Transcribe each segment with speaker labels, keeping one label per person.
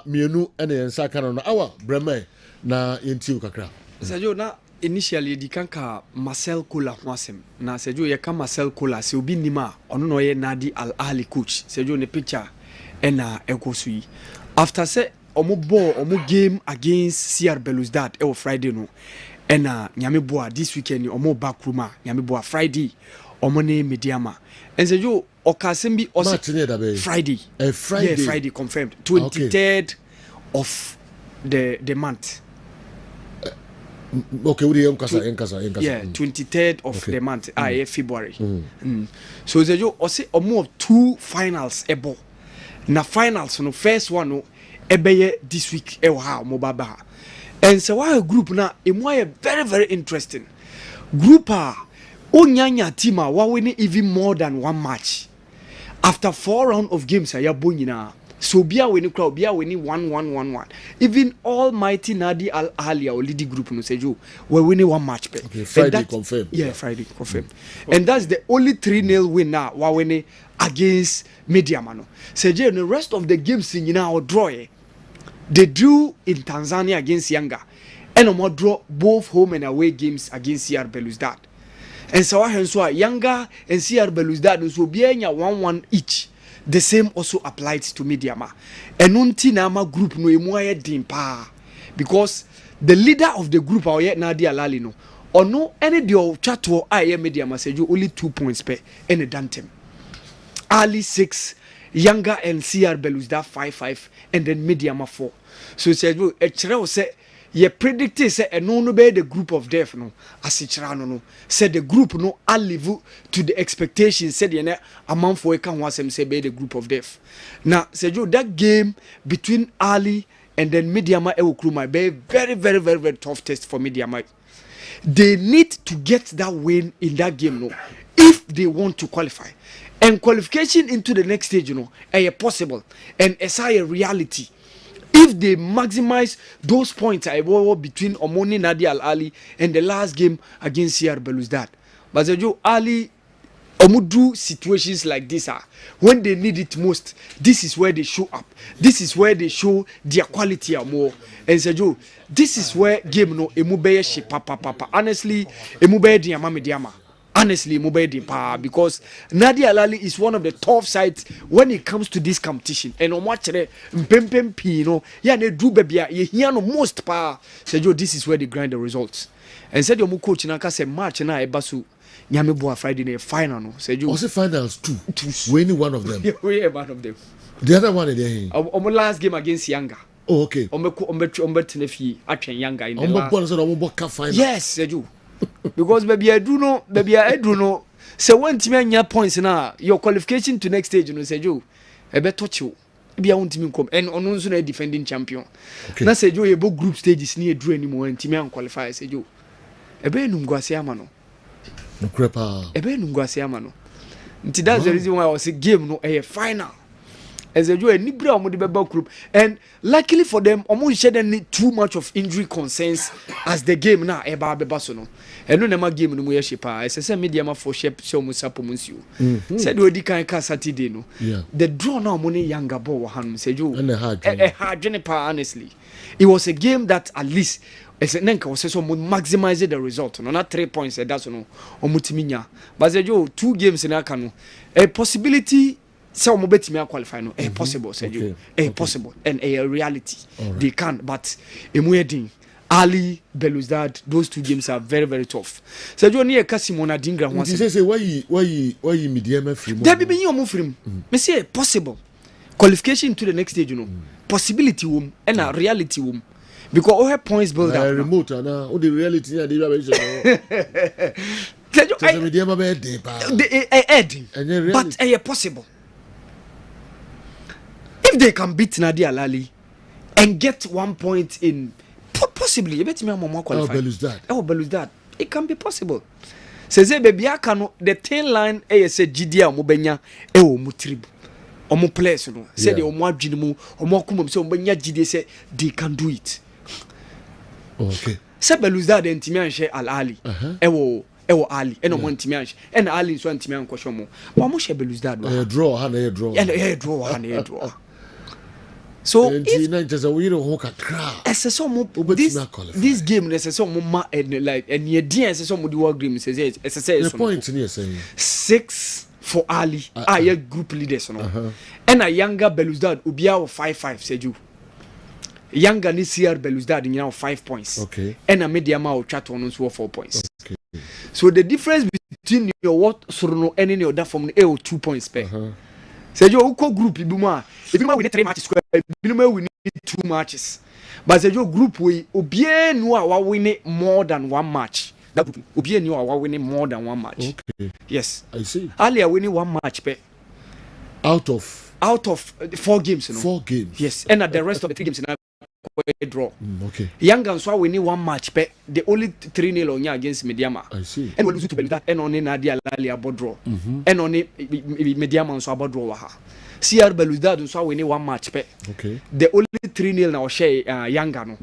Speaker 1: mienu ene yensa kana no awa breme na yentiu kakra.
Speaker 2: Sajo na initially di kanka Marcel Kola wasem na Sajo ye kan Marcel Kola se obi nima ono no ye Nadi Al Ahly coach Sajo ne picture ena ekosu yi after say omo game against CR Belouizdad e Friday no ena nyame boa this weekend omo back room nyame boa Friday omo ne mediama and Sajo okasem bi Friday Friday. Yeah, Friday confirmed 23rd of the month.
Speaker 1: Okay, we enkasa.
Speaker 2: Yeah, 23rd of the month, February. So Zejo ose omo 2 finals ebo. Na finals no first one no ebeye this week e ha omo baba. And so why group na emo very very interesting. Group onyanya team wa win even more than one match. After 4 rounds of games ya bonyina. So bia we ni crowd bia we ni 1-1-1-1. Even almighty Nadi Al Ahly or leading group no Sejo we winning one match.
Speaker 1: Okay, Friday confirmed.
Speaker 2: Yeah, Friday confirmed. And that's the only 3-0 win now wa winning against Mediamano. Sejo the rest of the games in now draw. They drew in Tanzania against Yanga. And more draw both home and away games against CR Belouizdad. And so Yanga and CR Belouizdad so bia 1-1 each. The same also applied to Mediama. And unti nama group no emu dimpa because the leader of the group aye Nadi Al Ahly no or no any dio chatwo aye Mediama Sejo only 2 points per any dantem. Ali 6, Yanga and CR Belouizdad 5-5 and then Mediama 4. So Sejo echere say ye predicted say no be the group of death no asichira no said the group no alive to the expectations said ye amount for can wasem say be the group of death. Now Sejo that game between Ali and then Mediama Ewokruma be very very very very tough test for Mediama. They need to get that win in that game no if they want to qualify. And qualification into the next stage you know possible and as a reality. If they maximize those points between Omoni Nadi Al Ahly and the last game against CR Belouizdad. But Zejo Ali Omudu situations like this when they need it most, this is where they show up. This is where they show their quality more. And Zejo, this is where game no emubeye she papa. Honestly, emubeye diama. Honestly, because Nadi Al Ahly is one of the tough sides when it comes to this competition. And on watch Pino, yeah, they do baby, you no most pa. Sejo, this is where they grind the results. And said your coach Naka say match na ebasu Nyameboa Friday in final. No, Sejo.
Speaker 1: Was it finals two? We any one of them.
Speaker 2: We one of them.
Speaker 1: The other one is
Speaker 2: our last game against Yanga.
Speaker 1: Oh, okay.
Speaker 2: Tenefi atchen Yanga in the
Speaker 1: last.
Speaker 2: Yes, Sejo. Because baby I do know so when team points now your qualification to next stage you know say you e be touch you be a team come and on so na defending champion na say you e group stages ni e duru anymore and team an qualify say you e be num go ase ama no
Speaker 1: crepa
Speaker 2: e be num go ase ama no nti that's the reason why I was say game no e final as a joy nibra omo de beba group and luckily for them omo share need too much of injury concerns as the game now eba beba so no eno na ma game no mo ye shepa ese media ma for shape show mo sapomunsiu said we di kan ka Saturday no the draw now mo ne Yanga ball wa hanum say jo hard pa honestly it was a game that at least ese nenka was so maximize the result no na 3 points that's no omo timinya but say jo 2 games na aka no a possibility so mo betimi qualify no possible say you possible and a reality they can but emuedin Ali Belouizdad those 2 games are very very tough say you near Kasimona Dingra
Speaker 1: one say why you medium free
Speaker 2: there be you mo free me say possible qualification to the next stage you know possibility wom and a reality wom because all her points build up
Speaker 1: remote na all the reality na dey
Speaker 2: but possible. If they can beat Nadi Al Ahly and get 1 point in possibly you bet me more qualified. Belouizdad. It can be possible. Says baby akano the 10 line say GDA omobenya omo tribu. Omo players no. Say the omo adwene mu omo akomom say omobenya GDA say they can do it.
Speaker 1: Okay.
Speaker 2: Say Belouizdad ntimi anhye Al Ahly. Ewo Ali eno mo ntimi anhye and Ali so ntimi ankosho mo. Ba mo hye Belouizdad.
Speaker 1: Draw ha na draw.
Speaker 2: And draw. So
Speaker 1: if
Speaker 2: this game necessary like and near the world game says
Speaker 1: the point in saying
Speaker 2: 6 for Ali a group leaders no and a younger Belouizdad ubia 5-5 said you younger this year Belouizdad you know 5 points and a medium out chat on 4 points so the difference between your what Sorno and any other from 2 points per say you go group ibuma if you win 3 matches ibuma we need 2 matches but say you group we obie no a win more than 1 match that group obie no a win more than 1 match yes
Speaker 1: I see
Speaker 2: Ali are winning 1 match per
Speaker 1: out of
Speaker 2: 4 games you know
Speaker 1: 4 games
Speaker 2: yes and at the rest of the 3 games now draw Young so winning 1 match pe the only 3-0 on against Mediama
Speaker 1: I see
Speaker 2: and we lose to Belouizdad and on Nadia Lali about draw and on Mediama so about draw ha CR Belouizdad so winning 1 match pe the only 3-0 na share Younger no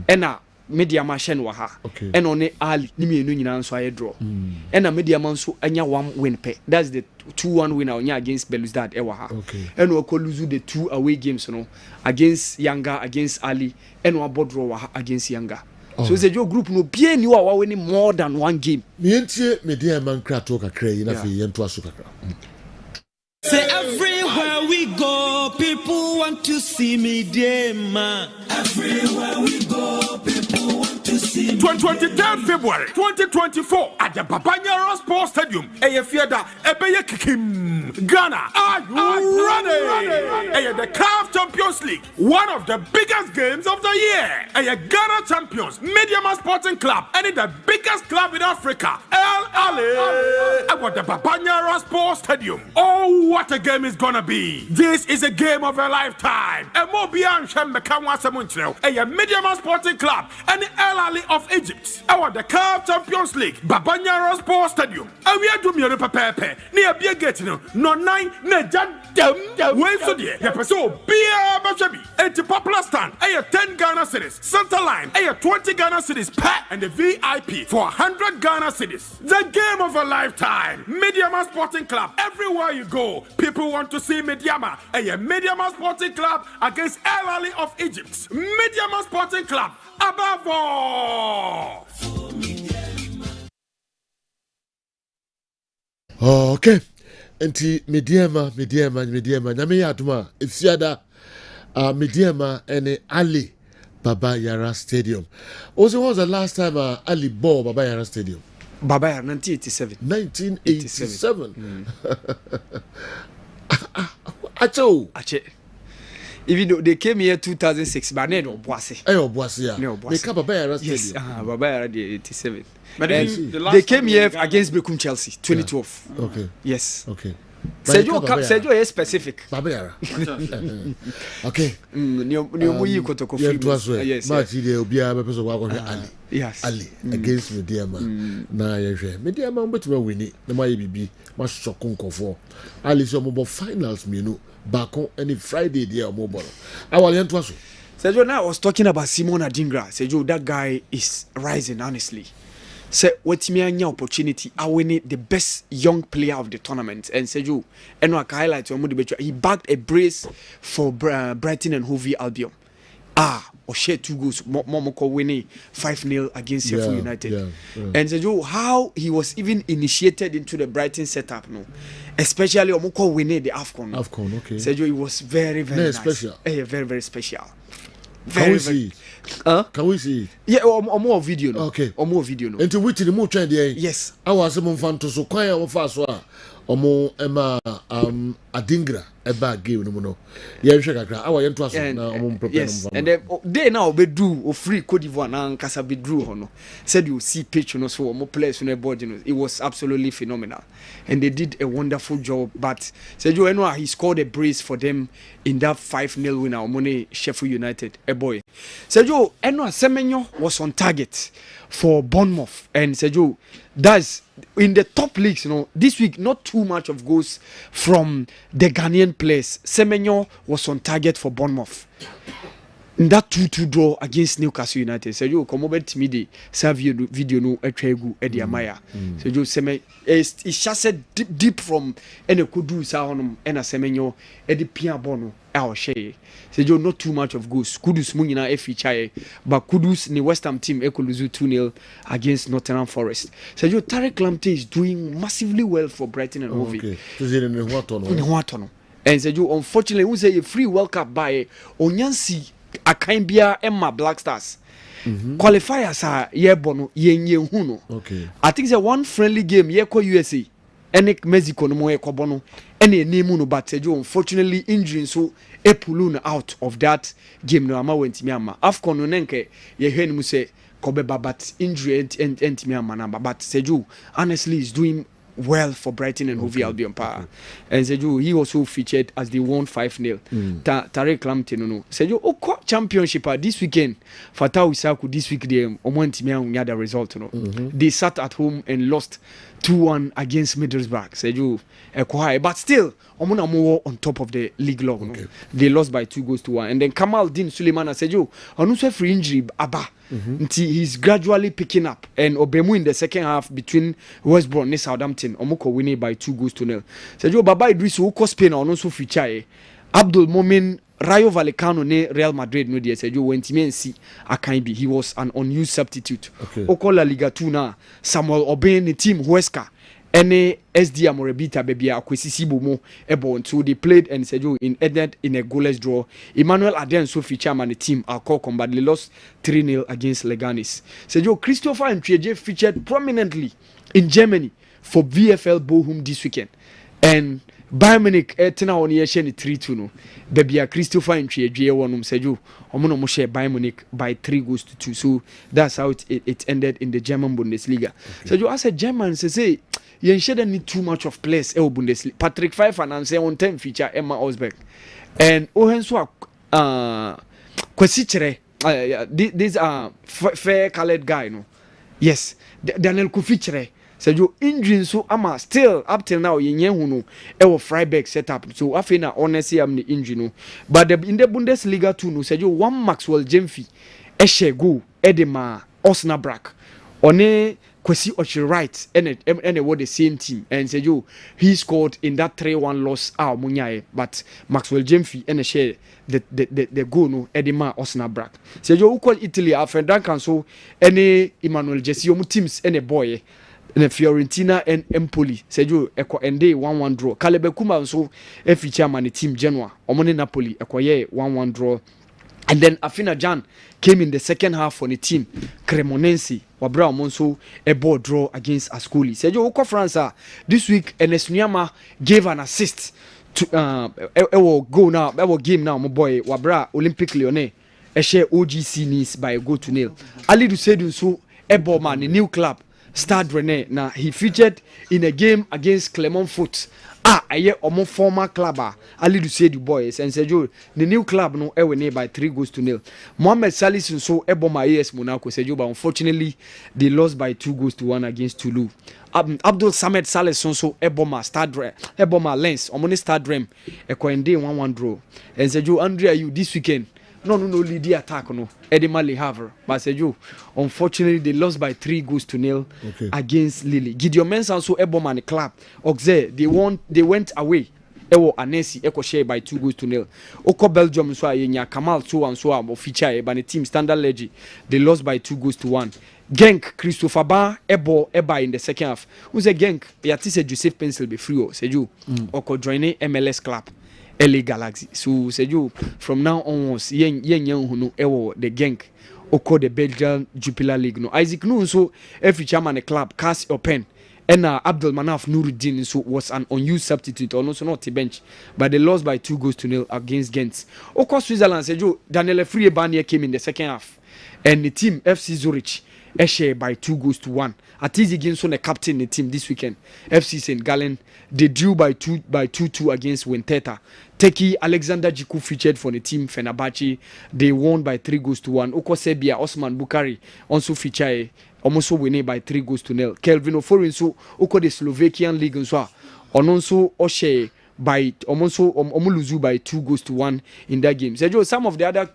Speaker 2: and na Mediama shen wa ha and on Ali ni me nyina so aye draw and na Mediama so anya 1 win pe that's the 2-1 win on against Belouizdad e wa ha and we ko lose the 2 away games no against Younger against Ali and we about draw against Younger so it's a group no bien you are winning more than 1 game
Speaker 1: mientie Mediama nkra to kakra yi na fe yento aso kakra
Speaker 3: say everywhere we go people want to see Mediama everywhere we go people want to see
Speaker 4: 23rd February 2024 at the Babanyara Sports Stadium Eyefieda Ebeye Kikim Ghana are you ready? The CAF Champions League, one of the biggest games of the year. Ghana champions Mediama Sporting Club and the biggest club in Africa El Ali at the Babanyara Sports Stadium. Oh, what a game is gonna be. This is a game of a lifetime. Mobian Shembekamwa Samunchel, Mediama Sporting Club and the El Ali of Egypt. Our the CAF Champions League, Babanyara Sports Stadium. And we are doing your pepe near Beer Getting no 9 Nejadem. When so dear, the person Beer Bajabi, and the popular stand, 10 Ghana cities, center line, 20 Ghana cities, pack, and the VIP for 100 Ghana cities. The game of a lifetime. Mediama Sporting Club. Everywhere you go, people want to see Mediama. Mediama Sporting Club against El Ali of Egypt. Mediama Sporting Club. Above all.
Speaker 1: Okay. Enti Mediama nyame ya aduma efiada Mediama and Ali Baba Yara Stadium. Also, what was the last time Ali ball Baba Yara Stadium?
Speaker 2: Baba Yara 1987. Acho. Even though they came here 2006, but they don't bossy.
Speaker 1: They come Baba Yara Stadium.
Speaker 2: Yes, Baba Yara 87.
Speaker 4: But
Speaker 2: they came here against Bekum Chelsea 2012.
Speaker 1: Okay.
Speaker 2: Yes.
Speaker 1: Okay.
Speaker 2: Sergio is specific.
Speaker 1: Baba Yara. Okay.
Speaker 2: Yes.
Speaker 1: Match there Obia bepeso wa Ali.
Speaker 2: Yes.
Speaker 1: Ali against Mediama. Na yehwe. Mediama mbetuma wini na ma yebibi ma shokun kofo. Ali so mo finals menu bako any Friday there mo bolo. Awal yento aso.
Speaker 2: Sergio, now I was talking about Simon Adingra. Sergio, that guy is rising honestly. Say what's me an opportunity I win the best young player of the tournament and Sergio and I highlight he bagged a brace for Brighton and Hove Albion or share 2 goals Momoko winning 5-0 against Sheffield United and Sergio how he was even initiated into the Brighton setup especially Momoko winning the AFCON
Speaker 1: okay
Speaker 2: Sergio it was very nice.
Speaker 1: Special
Speaker 2: very special.
Speaker 1: Can we see it? Can we see it?
Speaker 2: Yeah, or more video. No.
Speaker 1: Okay.
Speaker 2: Or more video. No.
Speaker 1: Into which the more trend there?
Speaker 2: Yes.
Speaker 1: I was some fan to so quiet of us. Omo Emma Adingra eba game no no. Yeah, shaka kra. I was into na omo prepare.
Speaker 2: Yes. And they now be do o free Cote d'Ivoire na nkasa be drew hono. Said you see pitch no so omo players on the board you know. It was absolutely phenomenal. And they did a wonderful job but said you know he scored a brace for them in that 5-0 win omo Sheffield United. A boy. Said you Eno Semenyo was on target for Bournemouth and Sergio that's in the top leagues you know this week not too much of goals from the Ghanaian players. Semenyo was on target for Bournemouth in that 2-2 draw against Newcastle United. So you come over to me the video no atwegu Eddie Amaya. So you say me it's just deep from any kudu sa honum and a semenyo Eddie Pia Bono our share. So you not too much of goals. Kudus munina feature but Kudus ni West Ham team ekoluzu 2-0 against Nottingham Forest. So you Tarek Lamptey is doing massively well for Brighton and Hove.
Speaker 1: Okay. In
Speaker 2: what and so you unfortunately we say a free World Cup by Onyansi Akambia Emma Black Stars. Qualifiers are ye bono ye huno.
Speaker 1: Okay.
Speaker 2: I think the one friendly game ye ko USA. Any Mexico no mo ye ko bono. Any name no but unfortunately injury so epulun out of that game no ama went me ama. Afcon no nenke ye hwe mu say kobeba but injury ent me ama number but Seju honestly is doing well for Brighton and Hove Albion Power. And Seju he also featured as they won 5-0. Tarek Lamptey no. Seju Oko championship this weekend. Fatah Isaku this week they omontimia the result no. They sat at home and lost 2-1 against Middlesbrough. Seju Ekohai but still omuna mo on top of the league log no. They lost by 2-1 and then Kamal Din Suleiman Seju onuso free injury aba. He's gradually picking up and Obemu in the second half between West Brom and Southampton Omoko winning by 2-0. Sergio Baba Idris Uko Spain on also feature Abdul Momin Rayo Vallecano ne Real Madrid no dear Sergio went to see Akanbi. He was an unused substitute. Oko La Liga 2 na Samuel Oben the team Huesca any SD Amorebita baby akwesisi bomo ebo so they played and Sergio ended in a goalless draw. Emmanuel Aden so feature man the team Alcor combat they lost 3-0 against Leganes. Sergio Christopher Ntreje featured prominently in Germany for VfL Bochum this weekend and Bayern Munich tena on year 3-2 no baby Christopher Ntreje wonum Sergio omono mo share Bayern Munich by 3-2 so that's how it ended in the German Bundesliga. Sergio as a German say you shouldn't need too much of players Bundesliga. Patrick Pfeiffer and say on 10 feature Emma Osberg and Ohenso kwesichere these are fair colored guy no yes Daniel Kuffichere Sergio injury so ama still up till now yenye hunu Freiburg setup so afena honestly am the injury no but in the Bundesliga too no Sergio one Maxwell Jemfi go edema Osnabrück one Kwesi Ochi right and what the same team and Sergio he scored in that 3-1 loss munyae but Maxwell Jemfi and share the goal no edema Osnabrück Sergio uko Italy afendan kan so any Emmanuel Jesse teams and a boy and Fiorentina and Empoli Sergio eko ende 1-1 draw Kalebe Kuma so feature man team Genoa omone Napoli eko ye 1-1 draw. And then Afina Jan came in the second half for the team Cremonense wabra omonso a ball draw against Ascoli. Sergio Oko France this week Enes Nyama gave an assist to go now game now my boy wabra Olympic Lyonnais a share OGC Nice by a goal to nil. Ali Dusedu so a ball man a new club Stade Rennais now he featured in a game against Clermont Foot. Aye omo former club Ali Dusedu boys and Sergio the new club no win by 3-0. Mohamed Salis so eboma AS Monaco Sergio but unfortunately they lost by 2-1 against Toulouse. Abdul Samed Saleh so eboma Lens omone Stade Rem ekwende 1-1 draw and Sergio Andrea you this weekend no lead the attack no Edema Le Havre but Sergio unfortunately they lost by 3-0 against Lille. Gideon Mensah so eboma the club Auxerre they went away ewo Annecy eko share by 2-0. Oko Belgium so ayenya Kamal so and so am feature by the team Standard Liège they lost by 2-1. Genk Christopher Ba eba in the second half. Who say Genk yatise Joseph Pencil be free Sergio oko join MLS club LA Galaxy. So Sergio from now onwards yen hunu ewo the Genk oko the Belgian Jupiler League no Isaac no so every chairman the club cast open and Abdul Manaf Nuruddin so was an unused substitute or also not a bench but they lost by 2-0 against Ghent. Oko Switzerland Sergio Daniel Friebanier came in the second half and the team FC Zurich share by 2-1. Atizi Ginson the captain the team this weekend. FC St. Gallen they drew by 2-2 against Wenteta. Teki Alexander Jiku featured for the team Fenerbahce. They won by 3-1. Oko Serbia Osman Bukari also featured almost winning by 3-0. Kelvin Oforin so Oko the Slovakian league so ononso Oshe by almost lose by 2-1 in that game. Sergio, some of the other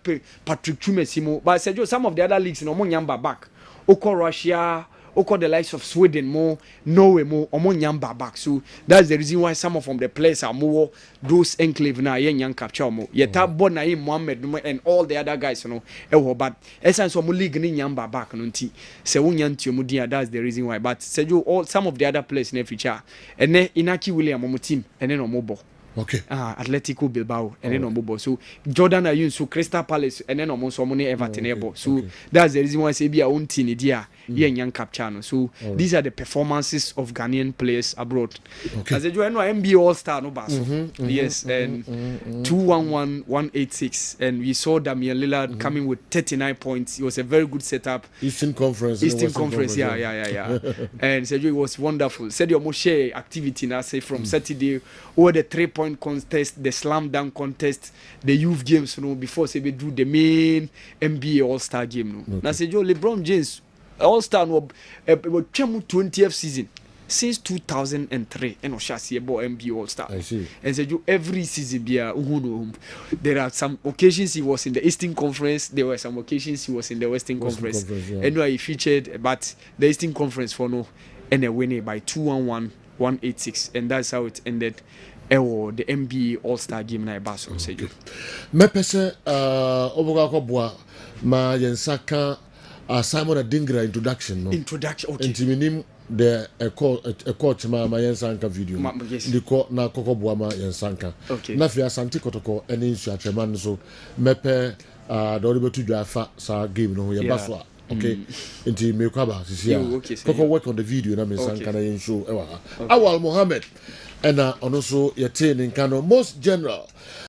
Speaker 2: Patrick Chumesimo, but Sergio, some of the other leagues in Omonyamba back. Oko Russia, Oko the likes of Sweden more, Norway more, Omonyamba back. So that's the reason why some of them the players are more those enclave now, young capture more. Yet Bona Mohammed and all the other guys, but essence of league in Yamba back no tea. So Mudia, that's the reason why. But Sergio, all some of the other players in the future, and then Inaki William on team, and then on mobile.
Speaker 1: Okay.
Speaker 2: Atletico Bilbao and then on Bobo. So Jordan Ayun, so Crystal Palace and then almost so many Everton. So that's the reason why I say be a own team idea young capture. So these are the performances of Ghanaian players abroad.
Speaker 1: Okay.
Speaker 2: As a join NBA All Star no basso. Yes, and 211-186, and we saw Damian Lillard coming with 39 points. It was a very good setup.
Speaker 1: Eastern Conference.
Speaker 2: Yeah. And Sergio, it was wonderful. Said your Moshe activity now say from Saturday over the 3-point contest, the slam dunk contest, the youth games, before say we do the main NBA All Star game. Now Sergio, LeBron James All Star no 20th season since 2003 and Oshasi about NBA All Star.
Speaker 1: I see.
Speaker 2: And Sergio, every season there are some occasions he was in the Eastern Conference, there were some occasions he was in the Western Conference. Anyway, he featured, but the Eastern Conference for no and a winner by 211-186, and that's how it ended. The NBA All Star game na Basso Sergio.
Speaker 1: Me pese oboga ko boa ma yensaka Simon Adingra introduction no.
Speaker 2: Okay.
Speaker 1: Intiminim the a coach ma yensanka video.
Speaker 2: Yes.
Speaker 1: Ndiko na koko boa ma yensanka.
Speaker 2: Okay.
Speaker 1: Na fia santi kotoko eni nsu atreman so mepe the oribetu dwafa sa game no ye baswa. Okay. Inti me kwaba sisi koko work on the video na me sanka na yenso ewa. Awal Mohammed and also your training kind of most general